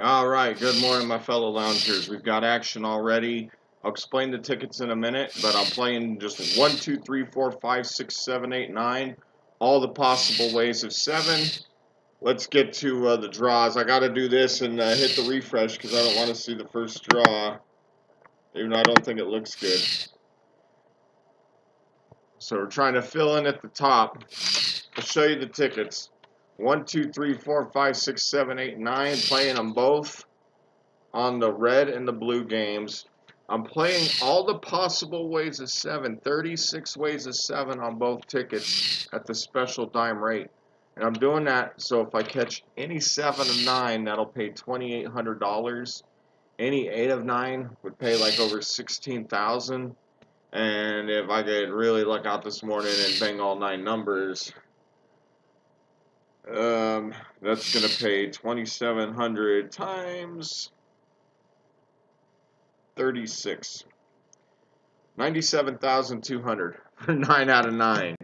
All right, good morning, my fellow loungers. We've got action already. I'll explain the tickets in a minute, but I'm playing just 1, 2, 3, 4, 5, 6, 7, 8, 9. All the possible ways of 7. Let's get to the draws. I got to do this and hit the refresh because I don't want to see the first draw, even though I don't think it looks good. So we're trying to fill in at the top. I'll show you the tickets. 1, 2, 3, 4, 5, 6, 7, 8, 9. Playing them both on the red and the blue games. I'm playing all the possible ways of 7, 36 ways of 7 on both tickets at the special dime rate. And I'm doing that so if I catch any 7 of 9, that'll pay $2,800. Any 8 of 9 would pay like over $16,000. And if I could really luck out this morning and bang all 9 numbers, that's going to pay $2,700 times 36. 97,200 for 9 out of 9.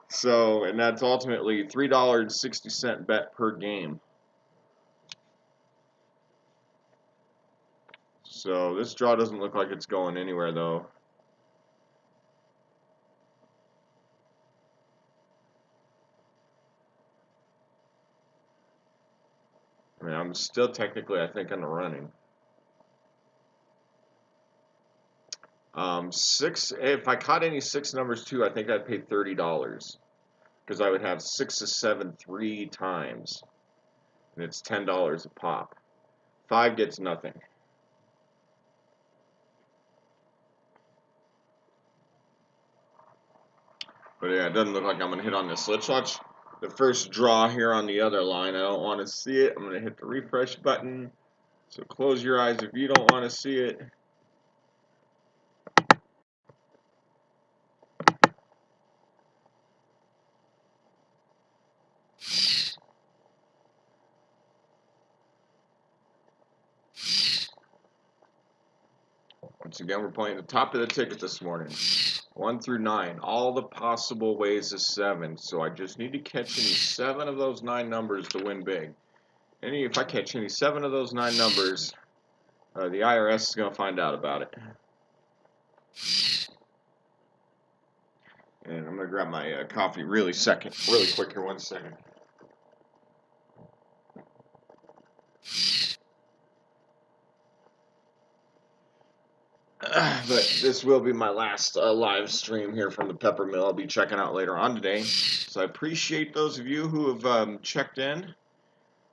So, and that's ultimately $3.60 bet per game. So, this draw doesn't look like it's going anywhere though. I mean, I'm still technically, I think, in the running. 6, if I caught any 6 numbers too, I think I'd pay $30. Because I would have 6 of 7 3 times. And it's $10 a pop. 5 gets nothing. But yeah, it doesn't look like I'm going to hit on this. Let's watch the first draw here on the other line. I don't want to see it. I'm going to hit the refresh button. So close your eyes if you don't want to see it. Once again, we're playing the top of the ticket this morning. 1 through 9. All the possible ways of 7. So I just need to catch any 7 of those 9 numbers to win big. If I catch any 7 of those 9 numbers, the IRS is going to find out about it. And I'm going to grab my coffee really quick here, 1 second. But this will be my last live stream here from the pepper mill. I'll be checking out later on today. So I appreciate those of you who have checked in.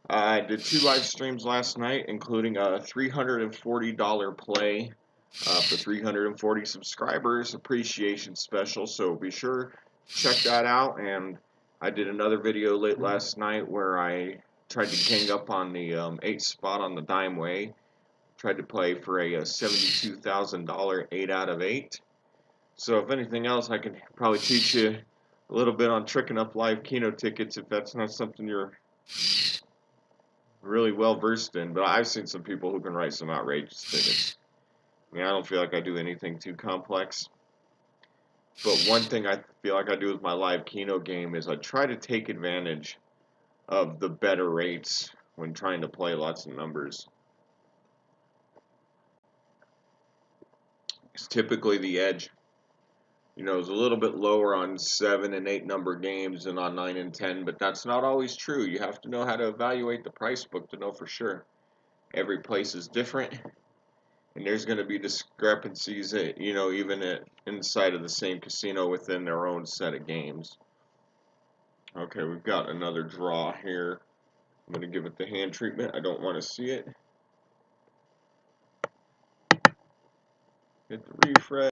I did 2 live streams last night, including a $340 play for 340 subscribers appreciation special. So be sure to check that out. And I did another video late last night where I tried to gang up on the 8th spot on the dime way. Tried to play for a $72,000 8 out of 8. So if anything else, I can probably teach you a little bit on tricking up live Keno tickets if that's not something you're really well versed in. But I've seen some people who can write some outrageous tickets. I mean, I don't feel like I do anything too complex. But one thing I feel like I do with my live Keno game is I try to take advantage of the better rates when trying to play lots of numbers. It's typically the edge. You know, is a little bit lower on 7 and 8 number games than on 9 and 10, but that's not always true. You have to know how to evaluate the price book to know for sure. Every place is different, and there's going to be discrepancies, you know, even inside of the same casino within their own set of games. Okay, we've got another draw here. I'm going to give it the hand treatment. I don't want to see it. Hit the refresh.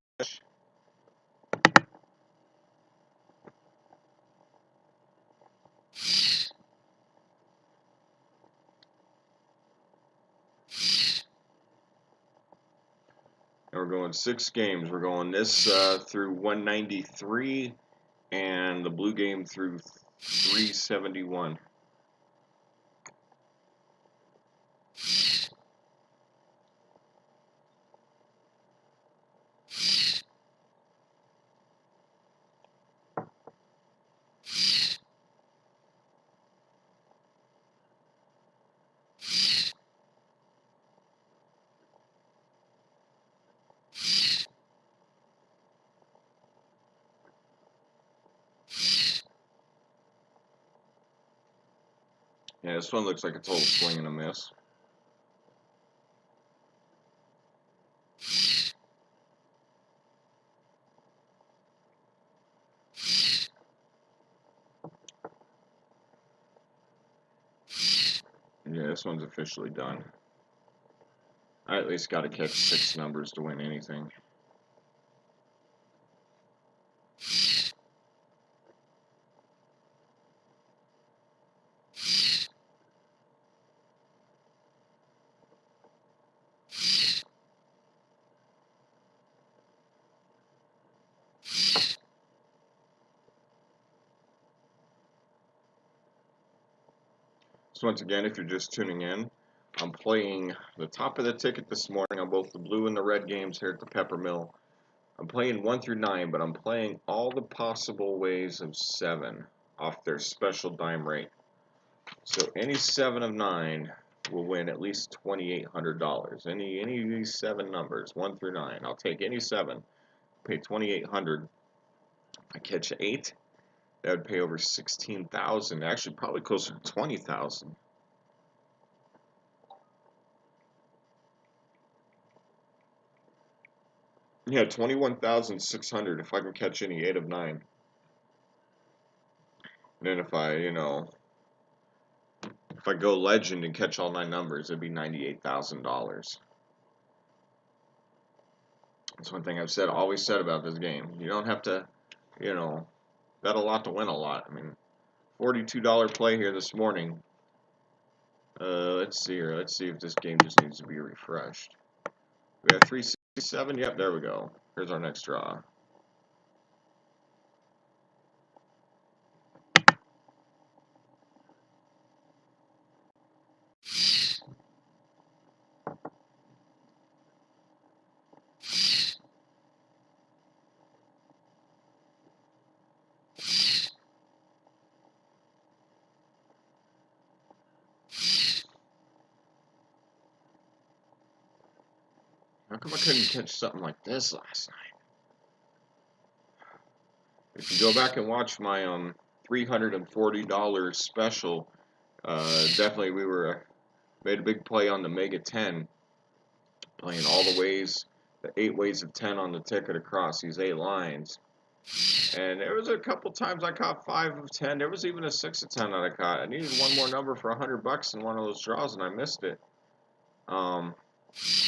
And we're going 6 games. We're going this through 193 and the blue game through 371. Yeah, this one looks like a total swing and a miss. Yeah, this one's officially done. I at least got to catch 6 numbers to win anything. So once again, if you're just tuning in, I'm playing the top of the ticket this morning on both the blue and the red games here at the Peppermill. I'm playing 1 through 9, but I'm playing all the possible ways of 7 off their special dime rate. So any 7 of 9 will win at least $2,800. Any of these 7 numbers, 1 through 9, I'll take any 7, pay $2,800. If I catch 8, that would pay over $16,000. Actually, probably closer to $20,000. Yeah, 21,600 if I can catch any 8 of 9. And then if I go legend and catch all 9 numbers, it'd be $98,000. That's one thing I've always said about this game. You don't have to, bet a lot to win a lot. I mean, $42 play here this morning. Let's see here. Let's see if this game just needs to be refreshed. We have 367. Yep, there we go. Here's our next draw. How come I couldn't catch something like this last night? If you go back and watch my $340 special, definitely we made a big play on the Mega 10, playing all the ways, the 8 ways of 10 on the ticket across these 8 lines. And there was a couple times I caught 5 of 10. There was even a 6 of 10 that I caught. I needed one more number for $100 in one of those draws, and I missed it.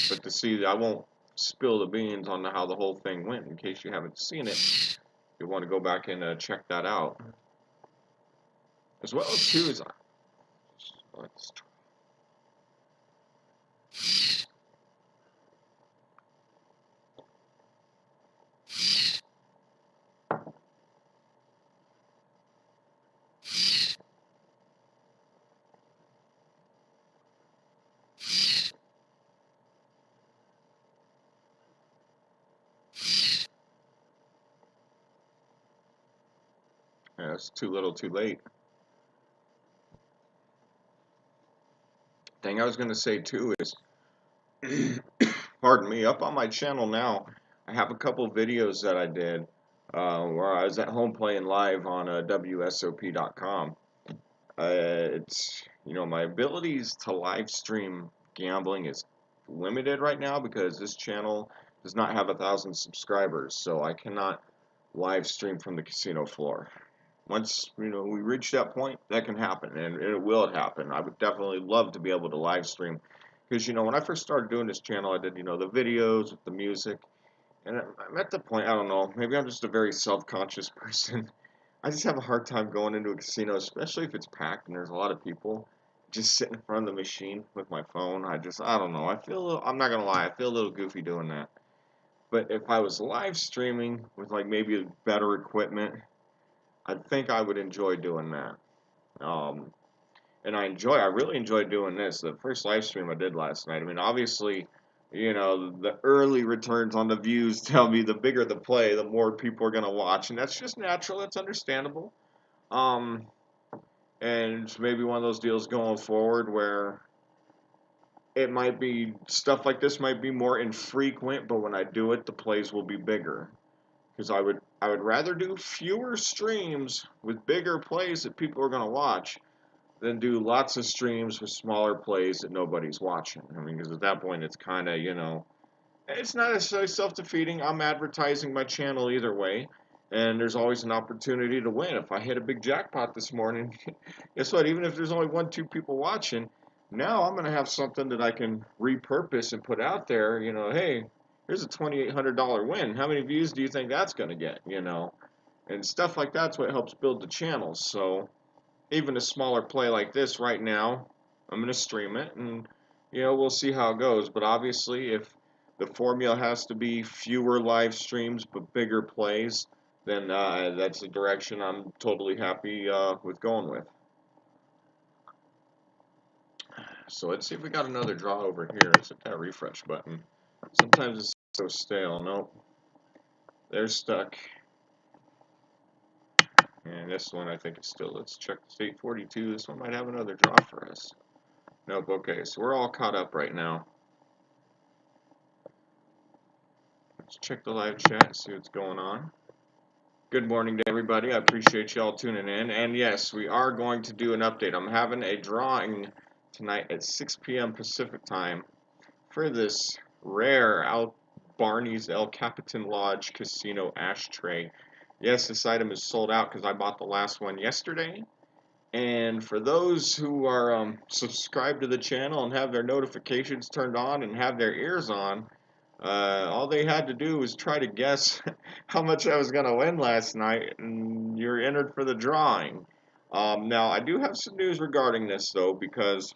But to see, I won't spill the beans on how the whole thing went in case you haven't seen it. You want to go back and check that out. As well as too is let's try. Yeah, it's too little, too late. Thing I was gonna say too is, pardon me, up on my channel now, I have a couple videos that I did where I was at home playing live on WSOP.com. It's my abilities to live stream gambling is limited right now because this channel does not have 1,000 subscribers, so I cannot live stream from the casino floor. Once we reach that point, that can happen, and it will happen. I would definitely love to be able to live stream, because when I first started doing this channel, I did the videos with the music, and I'm at the point, I don't know, maybe I'm just a very self-conscious person. I just have a hard time going into a casino, especially if it's packed and there's a lot of people. Just sitting in front of the machine with my phone, I don't know. I'm not gonna lie, I feel a little goofy doing that. But if I was live streaming with maybe better equipment, I think I would enjoy doing that. And I really enjoy doing this. The first live stream I did last night. I mean, obviously, the early returns on the views tell me the bigger the play, the more people are gonna watch, and that's just natural. That's understandable. Um, and maybe one of those deals going forward where it might be stuff like this might be more infrequent, but when I do it, the plays will be bigger. Because I would rather do fewer streams with bigger plays that people are gonna watch, then do lots of streams with smaller plays that nobody's watching. I mean, because at that point it's kind of, it's not necessarily self-defeating. I'm advertising my channel either way, and there's always an opportunity to win. If I hit a big jackpot this morning, guess what? Even if there's only 1, 2 people watching, now I'm gonna have something that I can repurpose and put out there. Hey, here's a $2,800 win. How many views do you think that's gonna get? And stuff like that's what helps build the channel. So even a smaller play like this right now, I'm gonna stream it, and we'll see how it goes. But obviously, if the formula has to be fewer live streams but bigger plays, then that's the direction I'm totally happy with going with. So let's see if we got another draw over here. Let's hit that refresh button. Sometimes it's so stale. Nope. They're stuck. And this one I think is still, let's check this 842. This one might have another draw for us. Nope, okay, so we're all caught up right now. Let's check the live chat, see what's going on. Good morning to everybody. I appreciate y'all tuning in. And yes, we are going to do an update. I'm having a drawing tonight at 6 p.m. Pacific time for this rare Barney's El Capitan Lodge Casino ashtray. Yes, this item is sold out because I bought the last one yesterday. And for those who are subscribed to the channel and have their notifications turned on and have their ears on, all they had to do was try to guess how much I was going to win last night, and you're entered for the drawing. Now, I do have some news regarding this, though, because,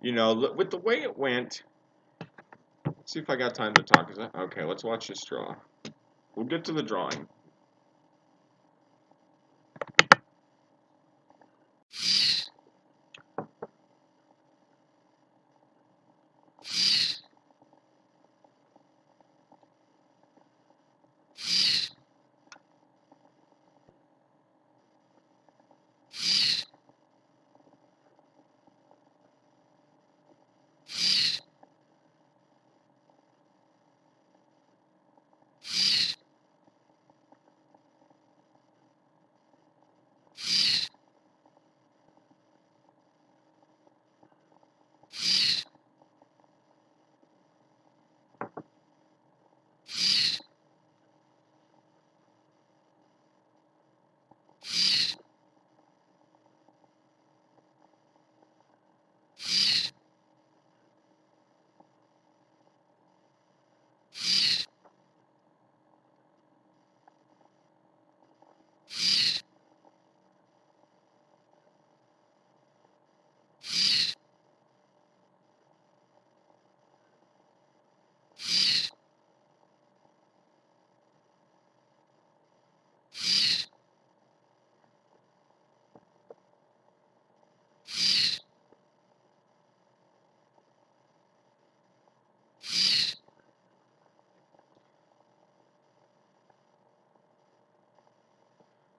with the way it went, let's see if I got time to talk. Okay, let's watch this draw. We'll get to the drawing.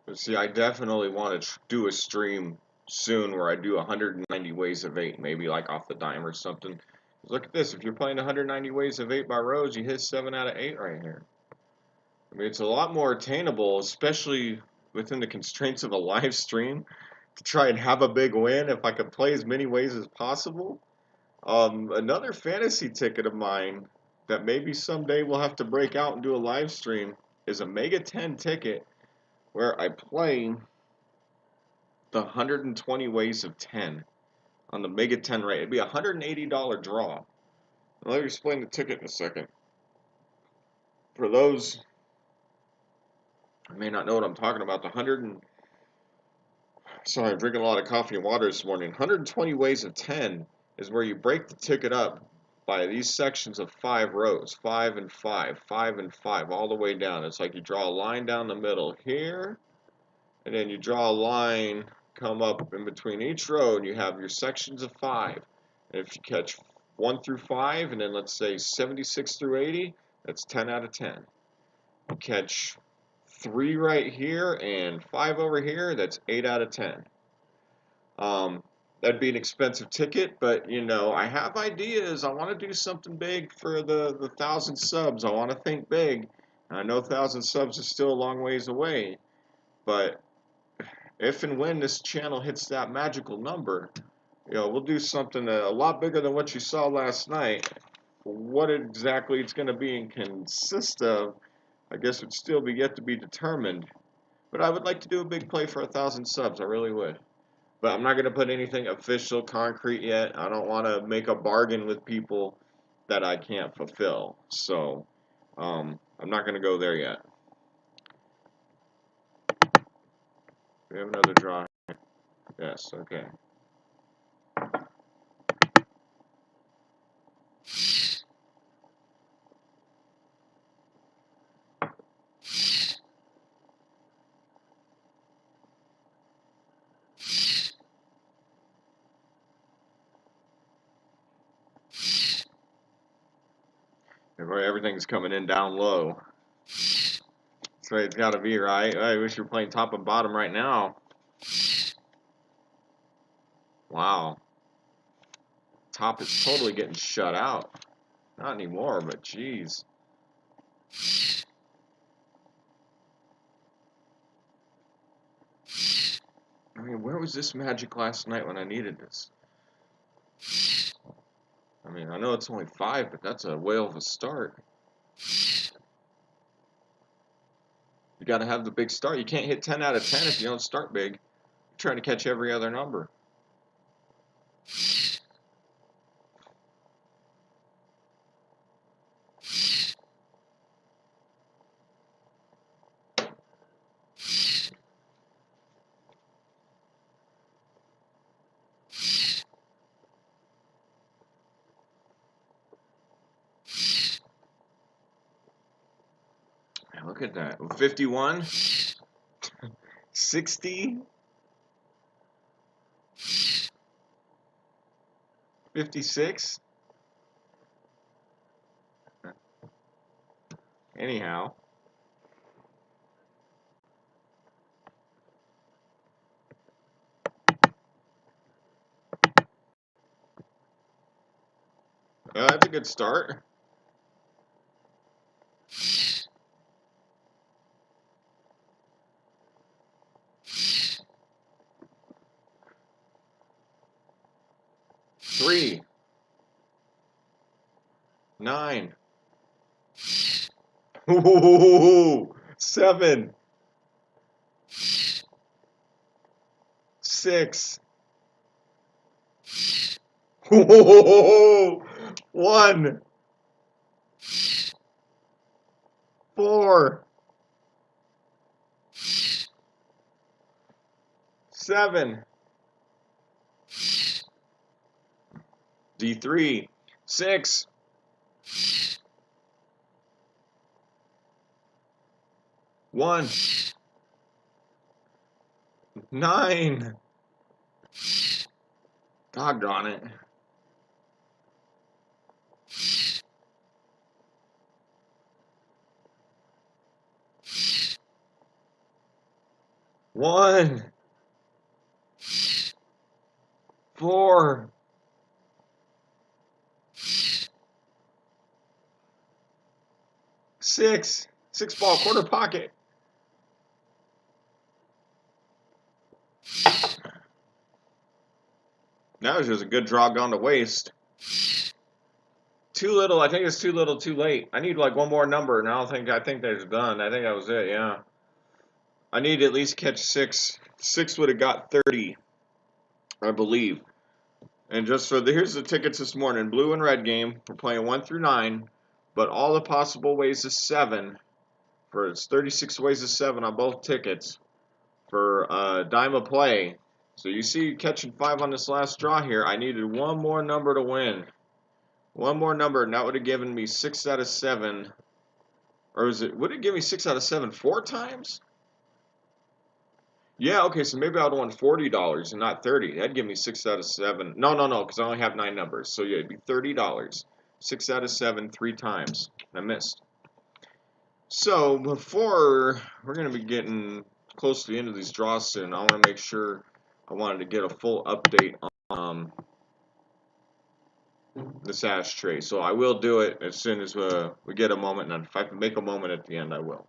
But see, I definitely want to do a stream soon where I do 190 ways of 8, maybe like off the dime or something. Look at this, if you're playing 190 ways of 8 by rows, you hit 7 out of 8 right here. I mean, it's a lot more attainable, especially within the constraints of a live stream, to try and have a big win if I could play as many ways as possible. Another fantasy ticket of mine that maybe someday we'll have to break out and do a live stream is a Mega 10 ticket where I play the 120 ways of 10 on the Mega 10 rate. It'd be a $180 draw. Let me explain the ticket in a second. For those who may not know what I'm talking about, sorry, I'm drinking a lot of coffee and water this morning. 120 ways of 10 is where you break the ticket up by these sections of 5 rows, 5 and 5, 5 and 5, all the way down. It's like you draw a line down the middle here, and then you draw a line come up in between each row, and you have your sections of 5. And if you catch 1 through 5, and then let's say 76 through 80, that's 10 out of 10. You catch 3 right here and 5 over here, that's 8 out of 10. That'd be an expensive ticket, but I have ideas. I want to do something big for the 1,000 subs. I want to think big. I know 1,000 subs is still a long ways away, but if and when this channel hits that magical number, you know, we'll do something a lot bigger than what you saw last night. What exactly it's going to be and consist of, I guess would still be yet to be determined. But I would like to do a big play for 1,000 subs. I really would. But I'm not going to put anything official, concrete yet. I don't want to make a bargain with people that I can't fulfill. So, I'm not going to go there yet. We have another draw. Yes, okay. Everything's coming in down low. That's the way it's got to be, right? I wish you were playing top and bottom right now. Wow. Top is totally getting shut out. Not anymore, but geez. I mean, where was this magic last night when I needed this? I mean, I know it's only 5, but that's a whale of a start. You got to have the big start. You can't hit 10 out of 10 if you don't start big. You're trying to catch every other number. Man, look at that. 51, 60, 56. Anyhow. That's a good start. Three, 9. Ooh, 7, 6. Ooh, 1, 4, 7. D3, 6. 1, 9. Doggone it. 1, 4. 6. 6 ball, quarter pocket. That was just a good draw gone to waste. Too little. I think it's too little, too late. I need like one more number, and I think that's done. I think that was it. Yeah. I need to at least catch 6. 6 would have got 30, I believe. And just for here's the tickets this morning. Blue and red game. We're playing 1 through 9, but all the possible ways is 7. For it's 36 ways of 7 on both tickets for dime a play. So you see catching 5 on this last draw here. I needed one more number to win. One more number, and that would have given me 6 out of 7. Or would it give me 6 out of 7 4 times? Yeah, okay, so maybe I would have won $40 and not 30. That'd give me 6 out of 7. No, because I only have 9 numbers. So yeah, it'd be $30. 6 out of 7 3 times. I missed. So before we're going to be getting close to the end of these draws soon, I want to make sure I wanted to get a full update on this ashtray. So I will do it as soon as we get a moment, and if I can make a moment at the end, I will.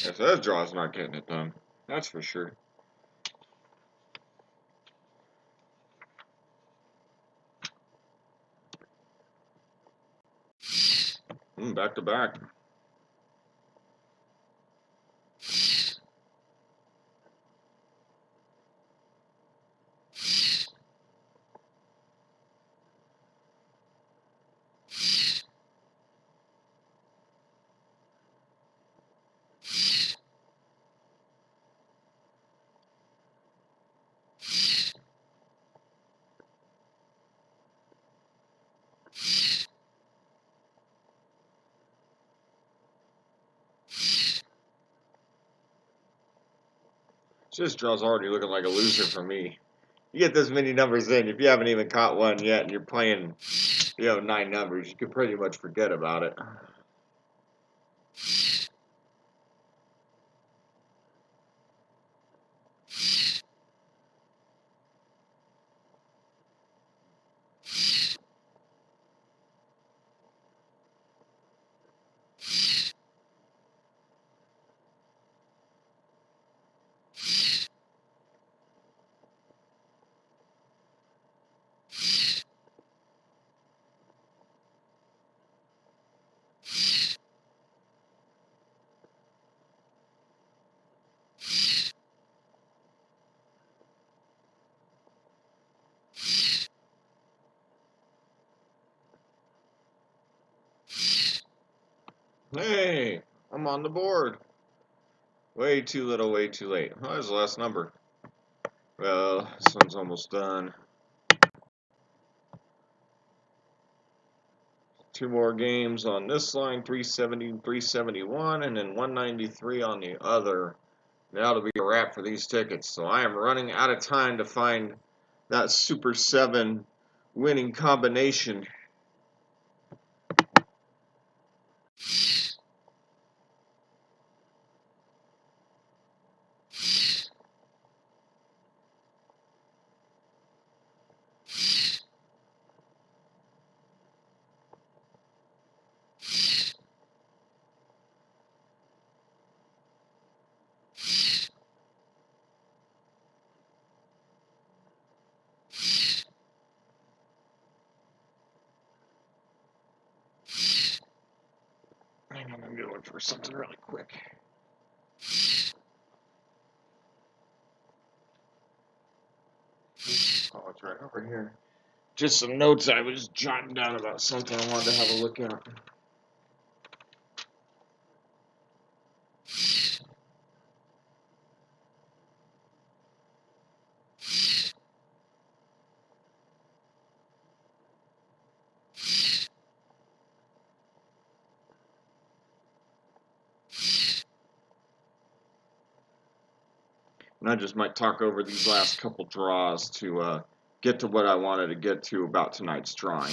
If that draw's not getting it done, that's for sure. Back to back. This draw's already looking like a loser for me. You get this many numbers in, if you haven't even caught one yet and you're playing, 9 numbers, you could pretty much forget about it. Hey, I'm on the board. Way too little, way too late. Oh, there's the last number. Well, this one's almost done. 2 more games on this line, 370, 371, and then 193 on the other. That'll be a wrap for these tickets. So I am running out of time to find that Super 7 winning combination. Hang on, I'm going for something really quick. Oh, it's right over here. Just some notes I was jotting down about something I wanted to have a look at. And I just might talk over these last couple draws to get to what I wanted to get to about tonight's drawing.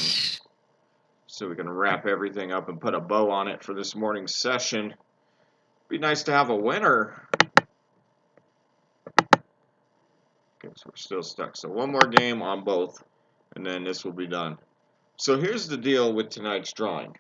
So we can wrap everything up and put a bow on it for this morning's session. Be nice to have a winner. Okay, so we're still stuck. So one more game on both, and then this will be done. So here's the deal with tonight's drawing.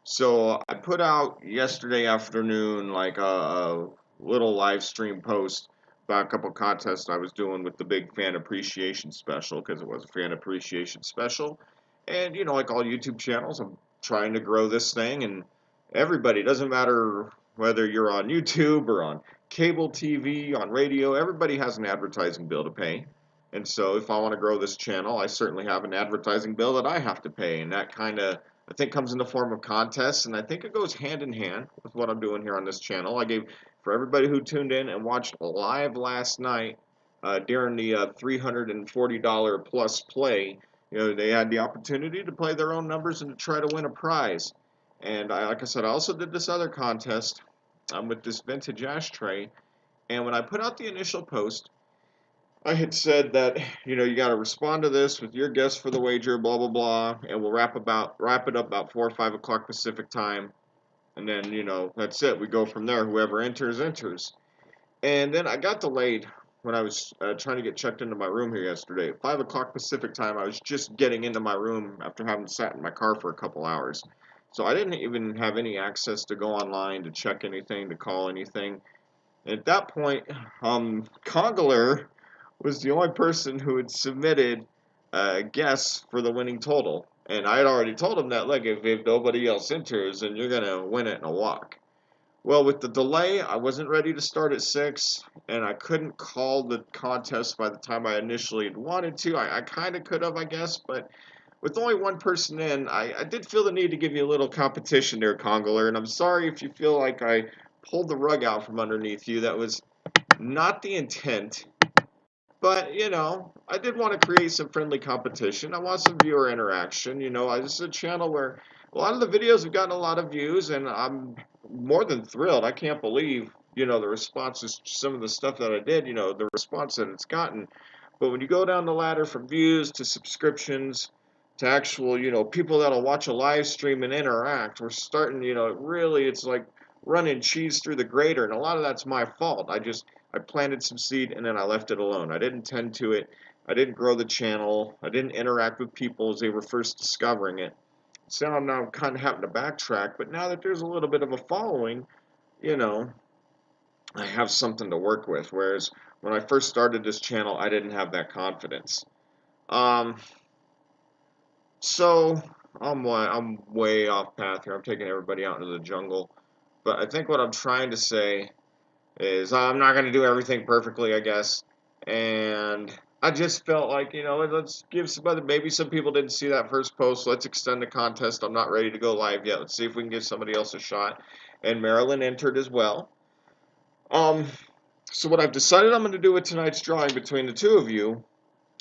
So I put out yesterday afternoon like a little live stream post about a couple contests I was doing with the big fan appreciation special, because it was a fan appreciation special. And like all YouTube channels, I'm trying to grow this thing, and everybody, doesn't matter whether you're on YouTube or on cable TV, on radio, everybody has an advertising bill to pay. And so if I want to grow this channel, I certainly have an advertising bill that I have to pay, and that kind of, I think, comes in the form of contests, and I think it goes hand in hand with what I'm doing here on this channel. I gave, for everybody who tuned in and watched live last night during the $340 plus play, they had the opportunity to play their own numbers and to try to win a prize. And like I said, I also did this other contest with this vintage ashtray, and when I put out the initial post, I had said that you got to respond to this with your guess for the wager, blah blah blah, and we'll wrap it up about 4 or 5 o'clock Pacific time, and then that's it. We go from there. Whoever enters enters. And then I got delayed when I was trying to get checked into my room here yesterday. At 5 o'clock Pacific time, I was just getting into my room after having sat in my car for a couple hours. So I didn't even have any access to go online to check anything, to call anything. And at that point, Congler was the only person who had submitted a guess for the winning total. And I had already told him that, look, if nobody else enters, then you're going to win it in a walk. Well, with the delay, I wasn't ready to start at 6, and I couldn't call the contest by the time I initially had wanted to. I kind of could have, I guess, but with only one person in, I did feel the need to give you a little competition there, Congler, and I'm sorry if you feel like I pulled the rug out from underneath you. That was not the intent. But, you know, I did want to create some friendly competition. I want some viewer interaction. You know, this is a channel where a lot of the videos have gotten a lot of views, and I'm more than thrilled. I can't believe, you know, the responses to some of the stuff that I did, you know, the response that it's gotten. But when you go down the ladder from views to subscriptions to actual, you know, people that'll watch a live stream and interact, we're starting, you know, really, it's like running cheese through the grater, and a lot of that's my fault. I planted some seed and then I left it alone. I didn't tend to it. I didn't grow the channel. I didn't interact with people as they were first discovering it. So I'm now kind of having to backtrack, but now that there's a little bit of a following, you know, I have something to work with. Whereas when I first started this channel, I didn't have that confidence. Um, so I'm way off path here. I'm taking everybody out into the jungle. But I think what I'm trying to say is I'm not going to do everything perfectly, I guess. And I just felt like, you know, let's give somebody, maybe some people didn't see that first post. Let's extend the contest. I'm not ready to go live yet. Let's see if we can give somebody else a shot. And Marilyn entered as well. So what I've decided I'm going to do with tonight's drawing between the two of you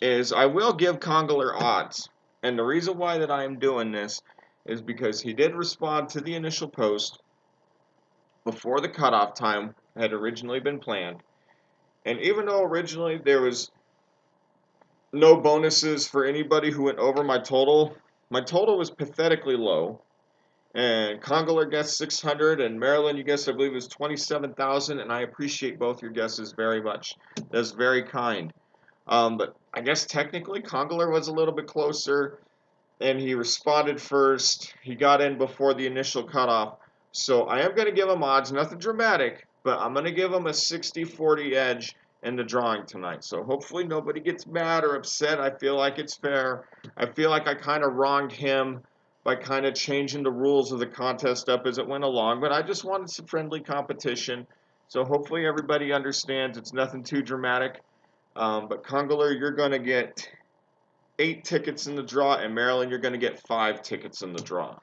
is I will give Congler odds. And the reason why that I am doing this is because he did respond to the initial post before the cutoff time had originally been planned. And even though originally there was no bonuses for anybody who went over my total was pathetically low. And Congler guessed 600, and Marilyn, you guessed, I believe, it was 27,000, and I appreciate both your guesses very much. That's very kind. But I guess technically Congler was a little bit closer, and he responded first. He got in before the initial cutoff. So I am going to give him odds, nothing dramatic, but I'm going to give him a 60-40 edge in the drawing tonight. So hopefully nobody gets mad or upset. I feel like it's fair. I feel like I kind of wronged him by kind of changing the rules of the contest up as it went along, but I just wanted some friendly competition. So hopefully everybody understands it's nothing too dramatic. But Congler, you're going to get 8 tickets in the draw, and Marilyn, you're going to get 5 tickets in the draw.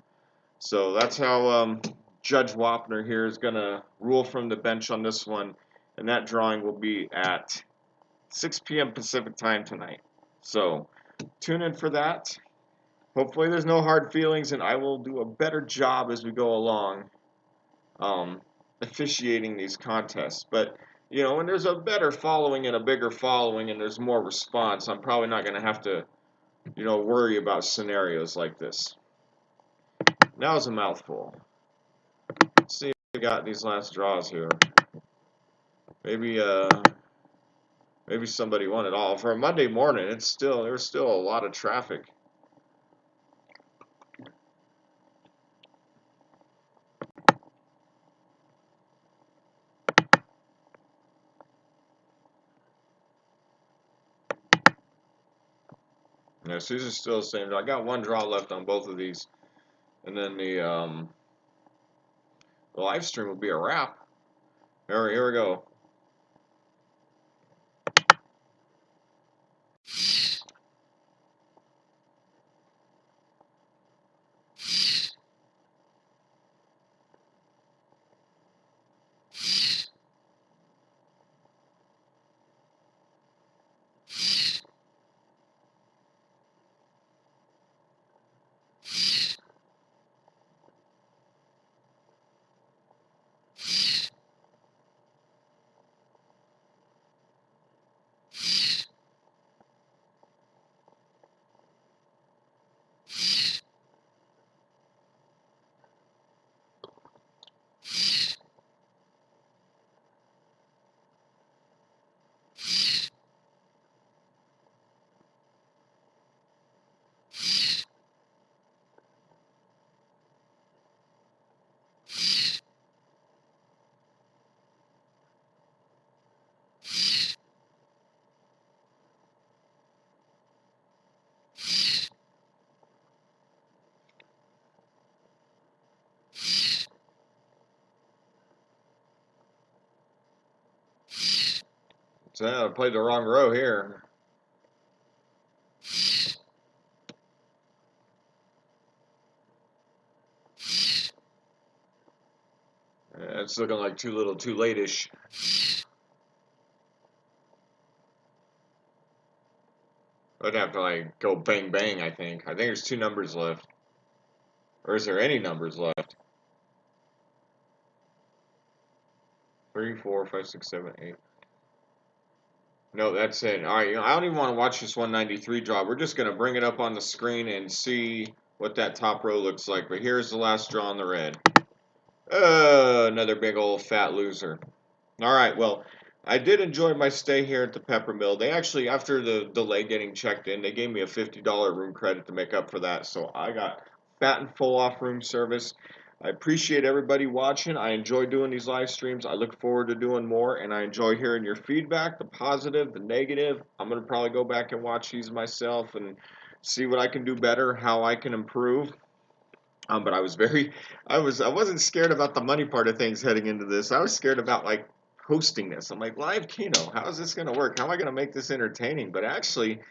So that's how Judge Wapner here is going to rule from the bench on this one, and that drawing will be at 6 p.m. Pacific time tonight. So tune in for that. Hopefully there's no hard feelings, and I will do a better job as we go along officiating these contests. But, you know, when there's a better following and a bigger following and there's more response, I'm probably not going to have to, you know, worry about scenarios like this. That was a mouthful. Let's see if we got these last draws here. Maybe somebody won it all. For a Monday morning, there's still a lot of traffic. Yeah, so these are still the same. I got one draw left on both of these, and then the live stream will be a wrap. Here we go. I played the wrong row here. It's looking like too little, too late-ish. I'd have to like go bang bang, I think. I think there's 2 numbers left. Or is there any numbers left? 3, 4, 5, 6, 7, 8. No, that's it. All right, I don't even want to watch this 193 draw. We're just going to bring it up on the screen and see what that top row looks like. But here's the last draw on the red. Another big old fat loser. All right, well, I did enjoy my stay here at the Pepper Mill. They actually, after the delay getting checked in, they gave me a $50 room credit to make up for that. So I got fat and full off room service. I appreciate everybody watching. I enjoy doing these live streams. I look forward to doing more, and I enjoy hearing your feedback, the positive, the negative. I'm going to probably go back and watch these myself and see what I can do better, how I can improve. But I wasn't scared about the money part of things heading into this. I was scared about like hosting this. I'm like, live Keno, how is this going to work? How am I going to make this entertaining? But actually,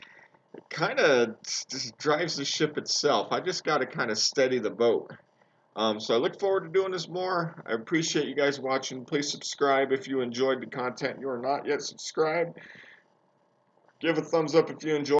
it kind of just drives the ship itself. I just got to kind of steady the boat. So I look forward to doing this more. I appreciate you guys watching. Please subscribe if you enjoyed the content. You are not yet subscribed. Give a thumbs up if you enjoyed.